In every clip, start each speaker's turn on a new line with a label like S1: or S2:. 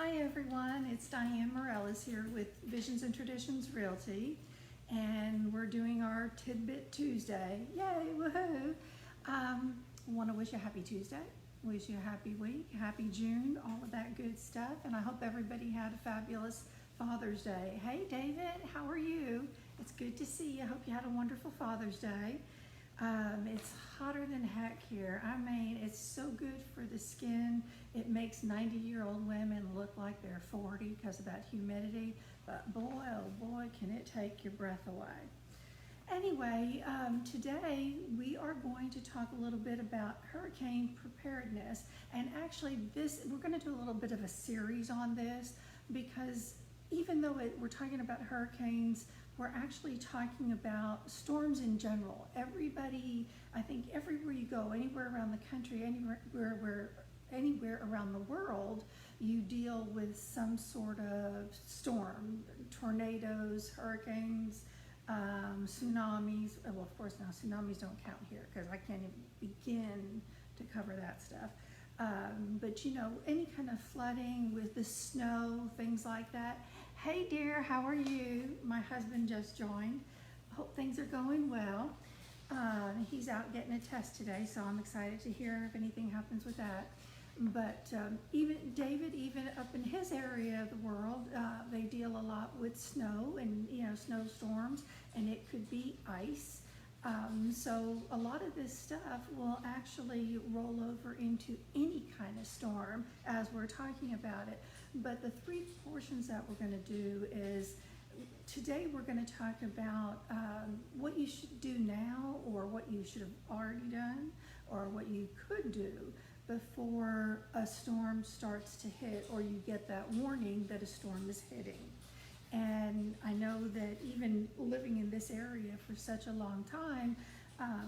S1: Hi everyone, it's Diane Morales here with Visions and Traditions Realty, and we're doing our Tidbit Tuesday. Yay, woohoo! Want to wish you a happy Tuesday, wish you a happy week, happy June, all of that good stuff, and I hope everybody had a fabulous Father's Day. Hey David, how are you? It's good to see you. I hope you had a wonderful Father's Day. It's hotter than heck here. I mean, it's so good for the skin. It makes 90-year-old women look like they're 40 because of that humidity. But boy, oh boy, can it take your breath away. Anyway, today we are going to talk a little bit about hurricane preparedness. And actually, we're going to do a little bit of a series on this because even though we're talking about hurricanes, we're actually talking about storms in general. Everybody, I think everywhere you go, anywhere around the country, anywhere around the world, you deal with some sort of storm, tornadoes, hurricanes, tsunamis. Well, of course now tsunamis don't count here because I can't even begin to cover that stuff. But you know, any kind of flooding with the snow, things like that. Hey dear, how are you? My husband just joined. Hope things are going well. He's out getting a test today, so I'm excited to hear if anything happens with that. But even David, even up in his area of the world, they deal a lot with snow and snowstorms, and it could be ice. So a lot of this stuff will actually roll over into any kind of storm as we're talking about it. But the three portions that we're going to do is, today we're going to talk about what you should do now, or what you should have already done, or what you could do before a storm starts to hit, or you get that warning that a storm is hitting. And I know that even living in this area for such a long time,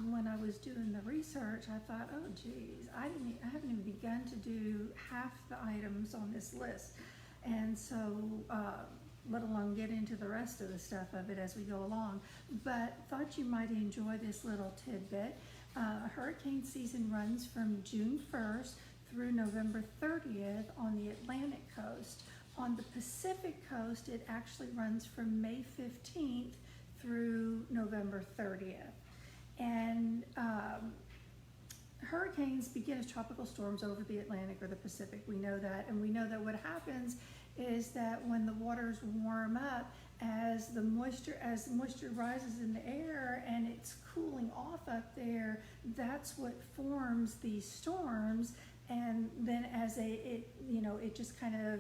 S1: when I was doing the research, I thought, oh geez, I haven't even begun to do half the items on this list. And so, let alone get into the rest of the stuff of it as we go along. But thought you might enjoy this little tidbit. Hurricane season runs from June 1st through November 30th on the Atlantic coast. On the Pacific coast, it actually runs from May 15th through November 30th. And hurricanes begin as tropical storms over the Atlantic or the Pacific. We know that, and we know that what happens is that when the waters warm up, as the moisture rises in the air and it's cooling off up there, that's what forms these storms. And then as it just kind of,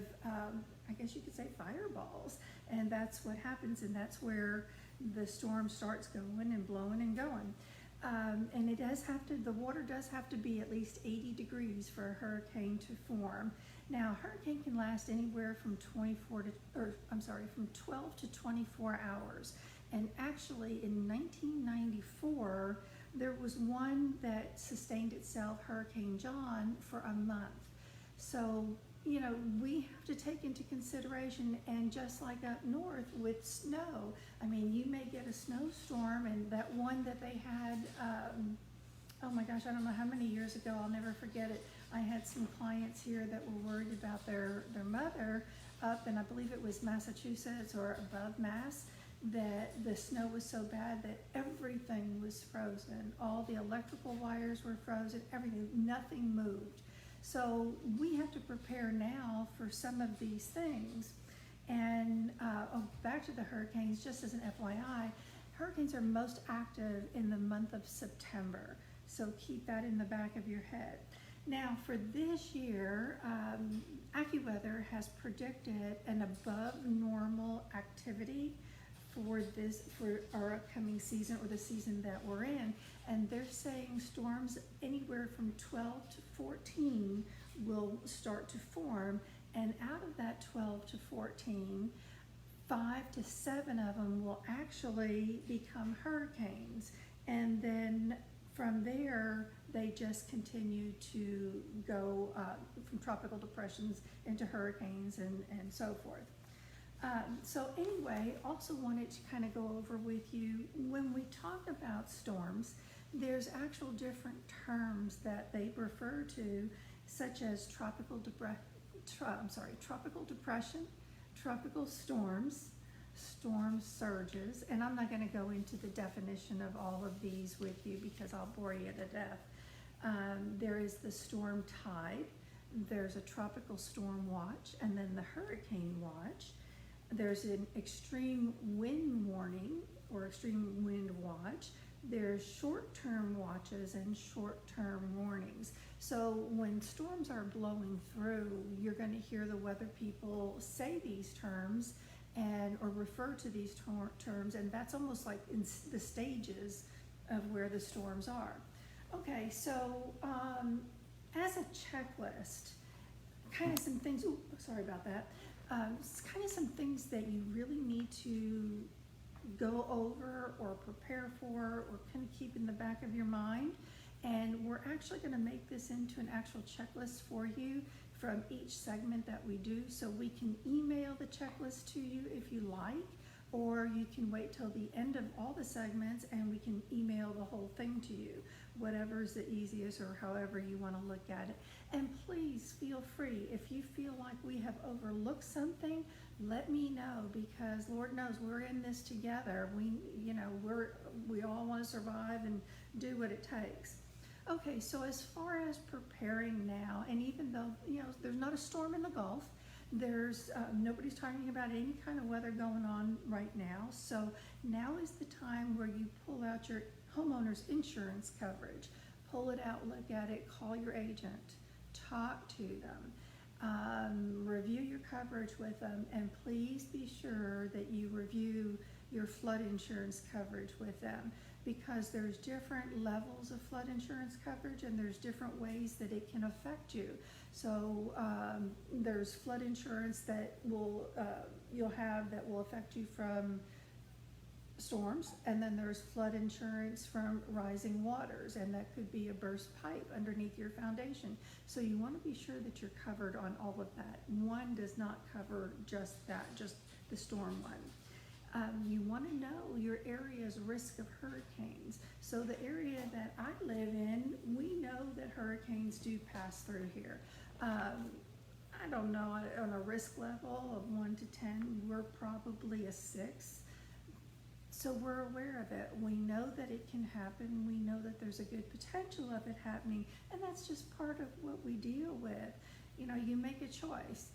S1: I guess you could say, fireballs. And that's what happens, and that's where the storm starts going and blowing and going. And the water does have to be at least 80 degrees for a hurricane to form. Now, a hurricane can last anywhere from 12 to 24 hours. And actually, in 1994, there was one that sustained itself, Hurricane John, for a month. So, we have to take into consideration, and just like up north with snow, I mean, you may get a snowstorm, and that one that they had, oh my gosh, I don't know how many years ago, I'll never forget it. I had some clients here that were worried about their mother up in, I believe it was Massachusetts or above Mass, that the snow was so bad that everything was frozen. All the electrical wires were frozen, everything, nothing moved. So we have to prepare now for some of these things. And back to the hurricanes, just as an FYI, hurricanes are most active in the month of September. So keep that in the back of your head. Now for this year, AccuWeather has predicted an above normal activity for our upcoming season, or the season that we're in, and they're saying storms anywhere from 12 to 14 will start to form, and out of that 12 to 14, 5 to 7 of them will actually become hurricanes, and then from there they just continue to go from tropical depressions into hurricanes and so forth. So anyway, also wanted to kind of go over with you, when we talk about storms, there's actual different terms that they refer to, such as tropical tropical depression, tropical storms, storm surges, and I'm not going to go into the definition of all of these with you because I'll bore you to death. There is the storm tide, there's a tropical storm watch, and then the hurricane watch. There's an extreme wind warning or extreme wind watch. There's short-term watches and short-term warnings. So when storms are blowing through, you're going to hear the weather people say these terms or refer to these terms, and that's almost like in the stages of where the storms are. Okay, so as a checklist, kind of some things, sorry about that, kind of some things that you really need to go over or prepare for or kind of keep in the back of your mind. And we're actually going to make this into an actual checklist for you from each segment that we do, so we can email the checklist to you if you like, or you can wait till the end of all the segments and we can email the whole thing to you, whatever's the easiest or however you want to look at it. And please feel free, if you feel like we have overlooked something, let me know, because Lord knows we're in this together. We all want to survive and do what it takes. Okay, so as far as preparing now, and even though there's not a storm in the Gulf, there's nobody's talking about any kind of weather going on right now. So now is the time where you pull out your homeowner's insurance coverage, pull it out, look at it, call your agent, talk to them, review your coverage with them, and please be sure that you review your flood insurance coverage with them, because there's different levels of flood insurance coverage and there's different ways that it can affect you. So there's flood insurance that you'll have that will affect you from storms, and then there's flood insurance from rising waters, and that could be a burst pipe underneath your foundation. So you want to be sure that you're covered on all of that. One does not cover just that, just the storm one. You want to know your area's risk of hurricanes. So the area that I live in, we know that hurricanes do pass through here. I don't know, on a risk level of 1 to 10, we're probably a 6. So we're aware of it. We know that it can happen. We know that there's a good potential of it happening, and that's just part of what we deal with. You make a choice.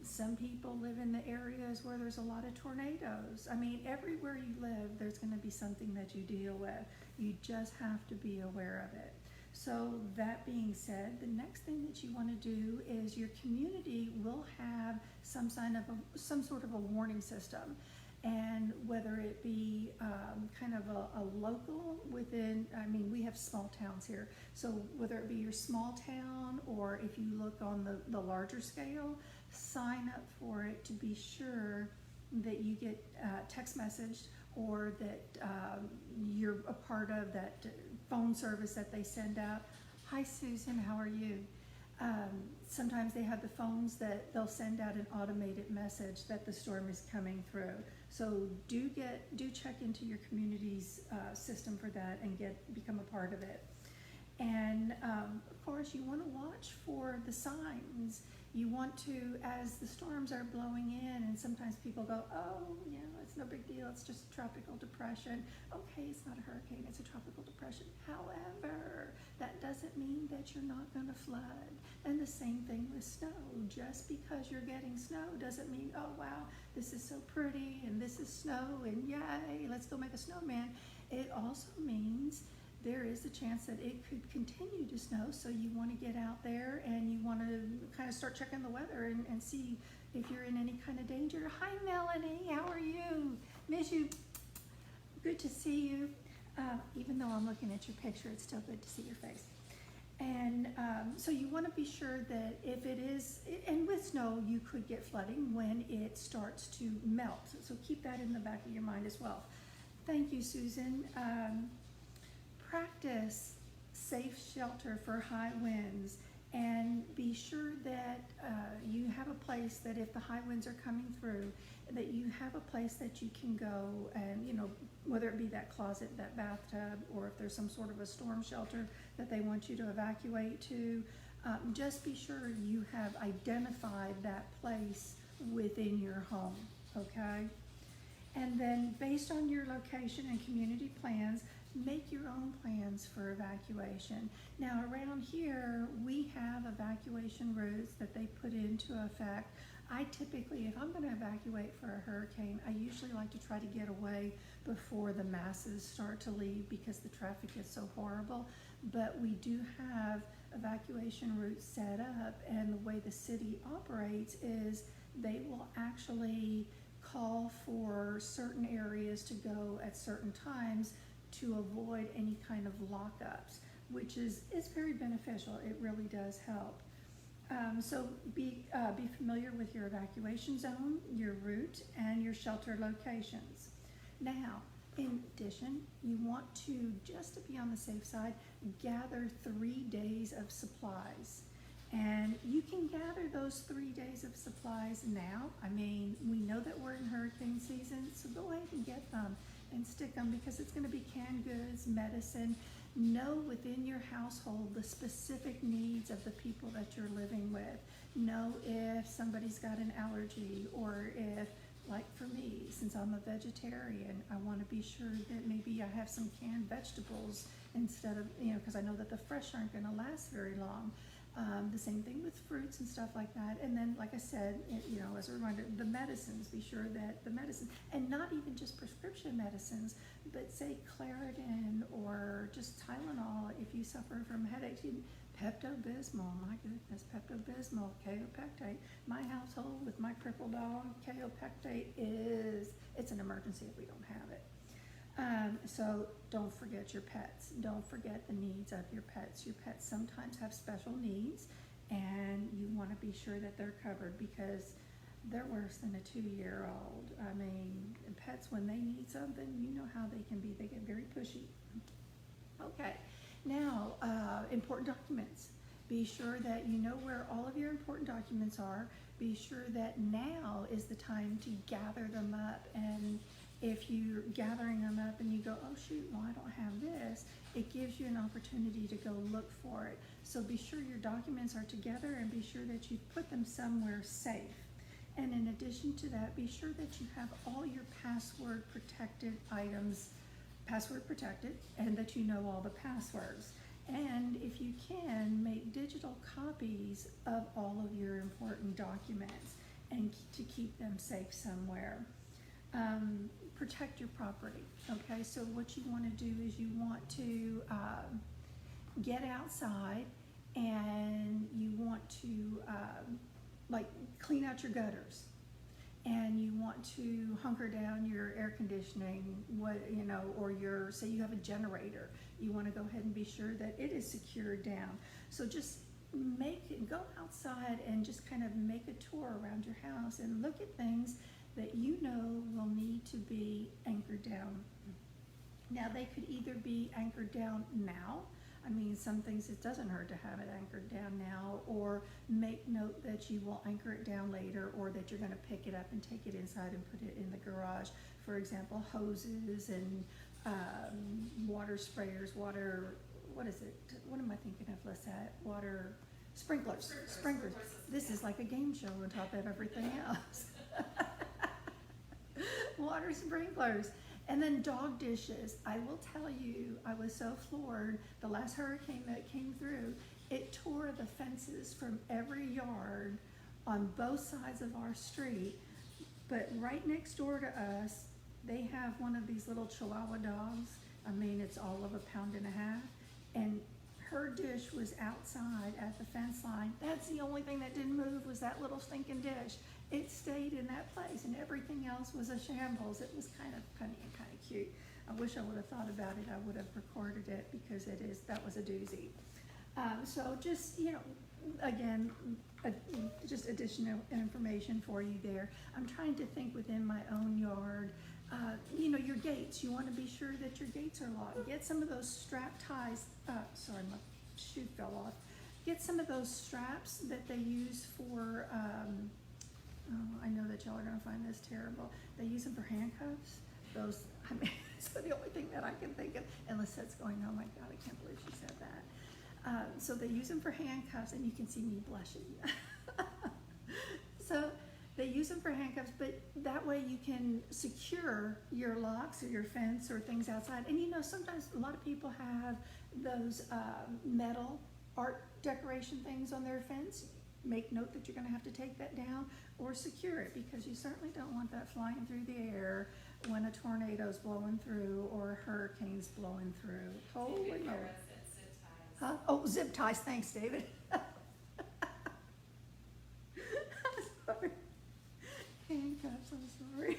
S1: Some people live in the areas where there's a lot of tornadoes. I mean, everywhere you live, there's going to be something that you deal with. You just have to be aware of it. So that being said, the next thing that you want to do is your community will have some sort of a warning system. And whether it be kind of a local within, we have small towns here. So whether it be your small town, or if you look on the larger scale, sign up for it to be sure that you get text messaged, or that you're a part of that phone service that they send out. Hi Susan, how are you? Sometimes they have the phones that they'll send out an automated message that the storm is coming through. So do check into your community's system for that and become a part of it. And of course, you want to watch for the signs. You want to, as the storms are blowing in, and sometimes people go, oh, it's no big deal, it's just a tropical depression. Okay, it's not a hurricane, it's a tropical depression. However, that doesn't mean that you're not going to flood. And the same thing with snow. Just because you're getting snow doesn't mean, oh wow, this is so pretty and this is snow and yay, let's go make a snowman. It also means there is a chance that it could continue to snow, so you want to get out there and you want to kind of start checking the weather and see if you're in any kind of danger. Hi Melanie, how are you? Miss you. Good to see you. Even though I'm looking at your picture, it's still good to see your face. And so you want to be sure that if it is, and with snow, you could get flooding when it starts to melt. So keep that in the back of your mind as well. Thank you, Susan. Practice safe shelter for high winds, and be sure that you have a place that if the high winds are coming through, that you have a place that you can go and, whether it be that closet, that bathtub, or if there's some sort of a storm shelter that they want you to evacuate to, just be sure you have identified that place within your home, okay? And then based on your location and community plans, make your own plans for evacuation. Now around here, we have evacuation routes that they put into effect. I typically, if I'm gonna evacuate for a hurricane, I usually like to try to get away before the masses start to leave because the traffic is so horrible. But we do have evacuation routes set up, and the way the city operates is they will actually call for certain areas to go at certain times to avoid any kind of lockups, which is very beneficial. It really does help. So be familiar with your evacuation zone, your route, and your shelter locations. Now, in addition, you want to, just to be on the safe side, gather 3 days of supplies. And you can gather those 3 days of supplies now. I mean, we know that we're in hurricane season, so go ahead and get them and stick them, because it's gonna be canned goods, medicine. Know within your household the specific needs of the people that you're living with. Know if somebody's got an allergy, or if, like for me, since I'm a vegetarian, I want to be sure that maybe I have some canned vegetables instead of, because I know that the fresh aren't going to last very long. The same thing with fruits and stuff like that. And then, like I said, as a reminder, the medicines, be sure that the medicine, and not even just prescription medicines, but say Claritin or just Tylenol if you suffer from headaches. Pepto-Bismol, my goodness, Pepto-Bismol, kaopectate. My household with my crippled dog, kaopectate it's an emergency if we don't have it. So don't forget your pets. Don't forget the needs of your pets. Your pets sometimes have special needs, and you want to be sure that they're covered, because they're worse than a 2-year-old. I mean, pets, when they need something, you know how they can be. They get very pushy. Okay, now, important documents. Be sure that you know where all of your important documents are. Be sure that now is the time to gather them up. And if you're gathering them up and you go, oh shoot, well I don't have this, it gives you an opportunity to go look for it. So be sure your documents are together, and be sure that you put them somewhere safe. And in addition to that, be sure that you have all your password protected items password protected, and that you know all the passwords. And if you can, make digital copies of all of your important documents, and to keep them safe somewhere. Protect your property, okay? So what you want to do is you want to get outside, and you want to clean out your gutters, and you want to hunker down your air conditioning, or say you have a generator, you want to go ahead and be sure that it is secured down. So just go outside and just kind of make a tour around your house and look at things that you know will need to be anchored down. Now, they could either be anchored down now. I mean, some things it doesn't hurt to have it anchored down now, or make note that you will anchor it down later, or that you're going to pick it up and take it inside and put it in the garage. For example, hoses and water sprayers, what is it? What am I thinking of, Lisette? Water sprinklers. This is like a game show on top of everything else. Water sprinklers. And then dog dishes. I will tell you, I was so floored. The last hurricane that came through, it tore the fences from every yard on both sides of our street. But right next door to us, they have one of these little Chihuahua dogs. I mean, it's all of 1.5 pounds. And her dish was outside at the fence line. That's the only thing that didn't move, was that little stinking dish. It stayed in that place, and everything else was a shambles. It was kind of funny and kind of cute. I wish I would have thought about it. I would have recorded it, because that was a doozy. So just, again, just additional information for you there. I'm trying to think within my own yard. Your gates, you want to be sure that your gates are locked. Get some of those strap ties. Sorry, my shoe fell off. Get some of those straps that they use for, I know that y'all are going to find this terrible. They use them for handcuffs. It's the only thing that I can think of. And Lisette's going, oh my God, I can't believe she said that. So they use them for handcuffs, and you can see me blushing. So they use them for handcuffs, but that way you can secure your locks or your fence or things outside. And you know, sometimes a lot of people have those metal art decoration things on their fence. Make note that you're going to have to take that down or secure it, because you certainly don't want that flying through the air when a tornado's blowing through or a hurricane's blowing through. Holy moly. Huh? Oh, zip ties. Thanks, David. Sorry. Handcuffs, I'm sorry.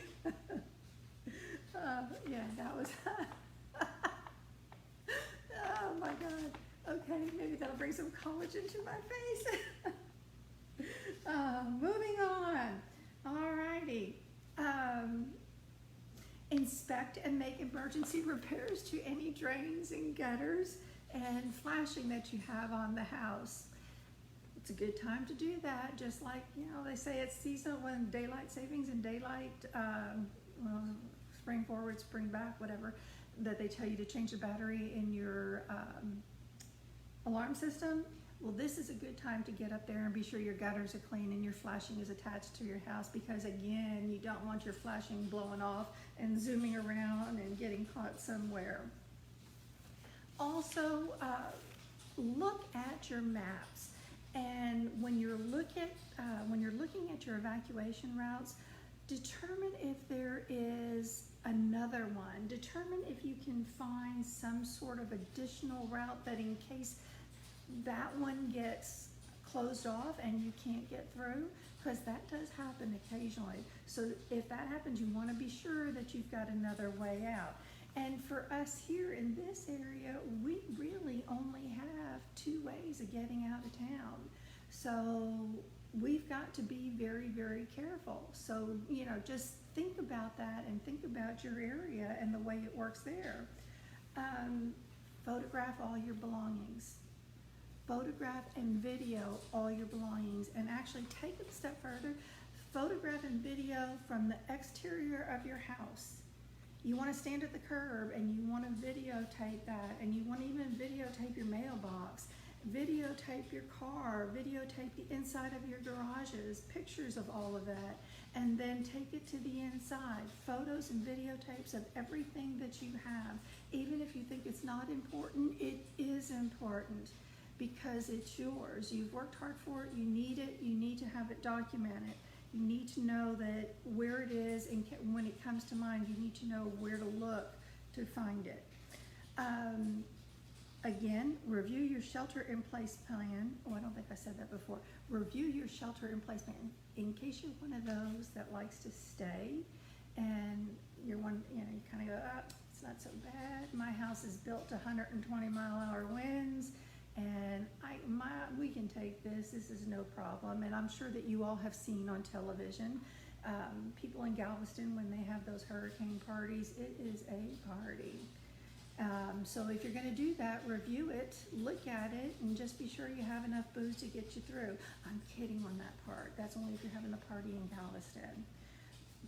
S1: Yeah, that was, oh my God. Okay, maybe that'll bring some collagen to my face. Moving on. Alrighty. Inspect and make emergency repairs to any drains and gutters and flashing that you have on the house. It's a good time to do that, just like, you know, they say it's seasonal when daylight savings and daylight, well, spring forward, spring back, whatever, that they tell you to change the battery in your alarm system. Well, this is a good time to get up there and be sure your gutters are clean and your flashing is attached to your house, because again, you don't want your flashing blowing off and zooming around and getting caught somewhere. Also, look at your maps, and when you're looking at your evacuation routes, determine if there is another one. Determine if you can find some sort of additional route that, in case that one gets closed off and you can't get through, because that does happen occasionally. So if that happens, you want to be sure that you've got another way out. And for us here in this area, we really only have 2 ways of getting out of town. So we've got to be very, very careful. So, you know, just think about that and think about your area and the way it works there. Photograph all your belongings. Photograph and video all your belongings, and actually take it a step further. Photograph and video from the exterior of your house. You want to stand at the curb and you want to videotape that, and you want to even videotape your mailbox, videotape your car, videotape the inside of your garages, pictures of all of that, and then take it to the inside. Photos and videotapes of everything that you have. Even if you think it's not important, it is important, because it's yours. You've worked hard for it, you need it, you need to have it documented. You need to know that where it is, and when it comes to mind, you need to know where to look to find it. Again, review your shelter-in-place plan. Oh, I don't think I said that before. Review your shelter-in-place plan. In case you're one of those that likes to stay, and you're one, you know, you kind of go, oh, it's not so bad. My house is built to 120-mile-an-hour winds, and we can take this. This is no problem. And I'm sure that you all have seen on television, people in Galveston, when they have those hurricane parties, it is a party. So if you're going to do that, review it, look at it, and just be sure you have enough booze to get you through. I'm kidding on that part. That's only if you're having a party in Galveston.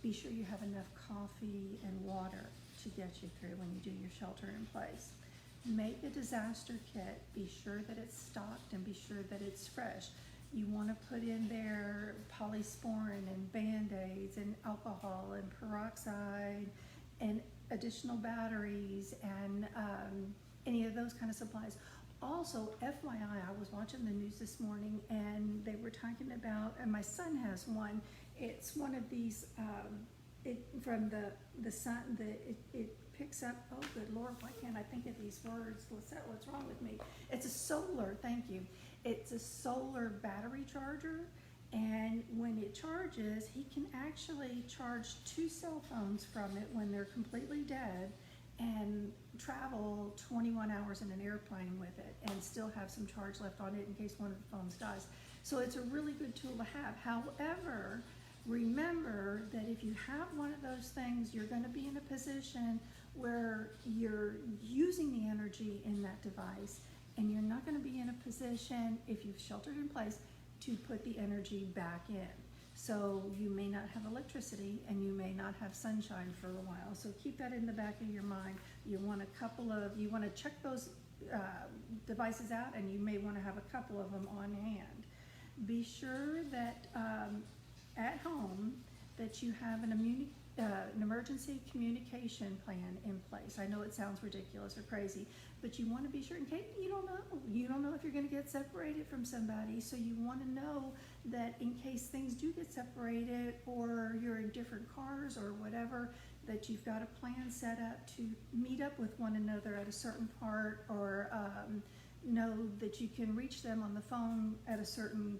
S1: Be sure you have enough coffee and water to get you through when you do your shelter in place. Make a disaster kit. Be sure that it's stocked and be sure that it's fresh. You want to put in there polysporin and Band-Aids and alcohol and peroxide and additional batteries and any of those kind of supplies. Also, FYI, I was watching the news this morning and they were talking about, and my son has one, it's one of these, from the sun, it picks up, oh good Lord, why can't I think of these words? What's wrong with me? It's a solar, thank you. It's a solar battery charger, and when it charges, he can actually charge 2 cell phones from it when they're completely dead and travel 21 hours in an airplane with it and still have some charge left on it in case one of the phones dies. So it's a really good tool to have. However, remember that if you have one of those things, you're going to be in a position where you're using the energy in that device, and you're not going to be in a position, if you've sheltered in place, to put the energy back in. So you may not have electricity and you may not have sunshine for a while. So keep that in the back of your mind. You want to check those devices out, and you may want to have a couple of them on hand. Be sure that at home that you have an emergency communication plan in place. I know it sounds ridiculous or crazy, but you want to be sure in case you don't know if you're going to get separated from somebody, so you want to know that in case things do get separated or you're in different cars or whatever, that you've got a plan set up to meet up with one another at a certain part, or know that you can reach them on the phone at a certain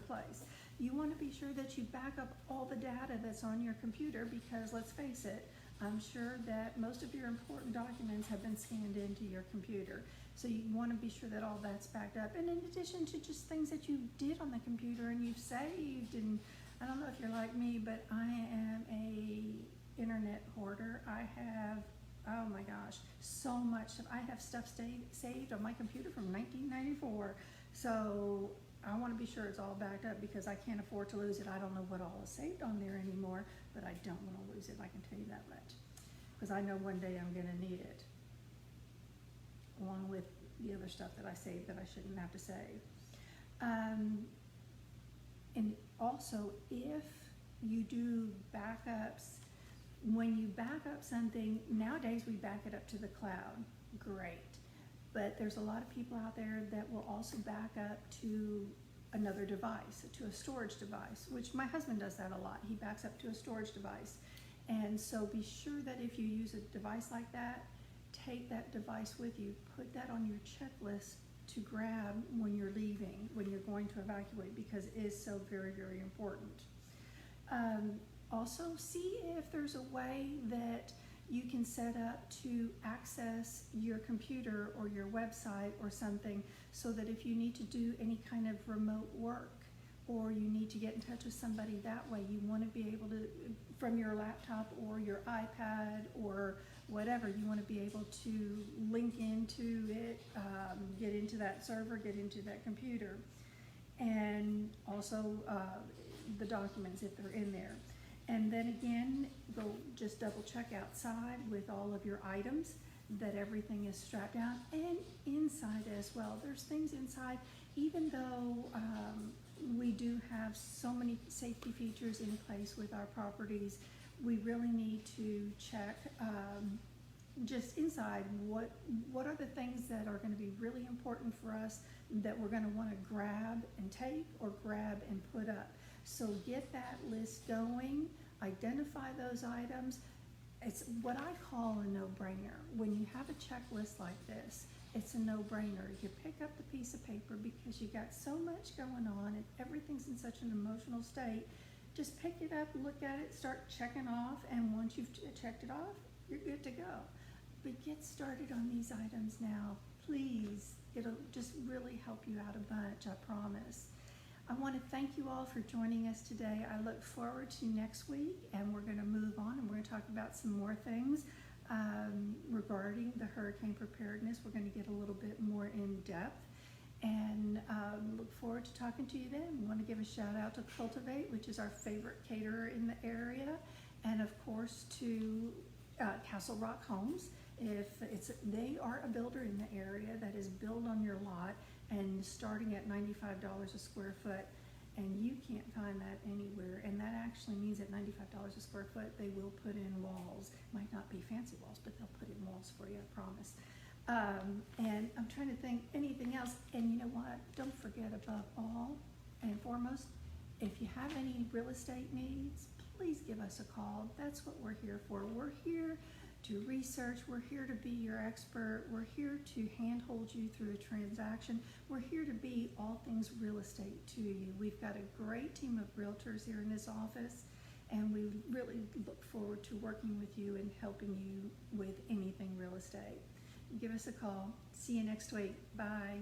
S1: place. You want to be sure that you back up all the data that's on your computer, because let's face it, I'm sure that most of your important documents have been scanned into your computer. So you want to be sure that all that's backed up. And in addition to just things that you did on the computer and you've saved, and I don't know if you're like me, but I am a internet hoarder. I have, oh my gosh, so much. I have stuff saved on my computer from 1994. So I want to be sure it's all backed up, because I can't afford to lose it. I don't know what all is saved on there anymore, but I don't want to lose it, I can tell you that much. Because I know one day I'm going to need it, along with the other stuff that I saved that I shouldn't have to save. And also, if you do backups, when you back up something, nowadays we back it up to the cloud, great. But there's a lot of people out there that will also back up to another device, to a storage device, which my husband does that a lot. He backs up to a storage device. And so be sure that if you use a device like that, take that device with you. Put that on your checklist to grab when you're leaving, when you're going to evacuate, because it is so very, very important. Also, see if there's a way that you can set up to access your computer or your website or something, so that if you need to do any kind of remote work, or you need to get in touch with somebody that way, you want to be able to, from your laptop or your iPad or whatever, you want to be able to link into it, get into that server, get into that computer, and also the documents if they're in there. And then again, go just double check outside with all of your items, that everything is strapped down, and inside as well. There's things inside, even though we do have so many safety features in place with our properties, we really need to check just inside what are the things that are going to be really important for us, that we're going to want to grab and take, or grab and put up. So get that list going, identify those items. It's what I call a no-brainer. When you have a checklist like this, it's a no-brainer. You pick up the piece of paper, because you got so much going on and everything's in such an emotional state. Just pick it up, look at it, start checking off, and once you've checked it off, you're good to go. But get started on these items now, please. It'll just really help you out a bunch, I promise. I want to thank you all for joining us today. I look forward to next week, and we're going to move on, and we're going to talk about some more things regarding the hurricane preparedness. We're going to get a little bit more in depth, and look forward to talking to you then. We want to give a shout out to Cultivate, which is our favorite caterer in the area, and of course to Castle Rock Homes. They are a builder in the area that is built on your lot, and starting at $95 a square foot, and you can't find that anywhere. And that actually means at $95 a square foot, they will put in walls. Might not be fancy walls, but they'll put in walls for you, I promise. And I'm trying to think anything else. And you know what? Don't forget, above all and foremost, if you have any real estate needs, please give us a call. That's what we're here for. We're here to research. We're here to be your expert. We're here to handhold you through a transaction. We're here to be all things real estate to you. We've got a great team of realtors here in this office, and we really look forward to working with you and helping you with anything real estate. Give us a call. See you next week. Bye.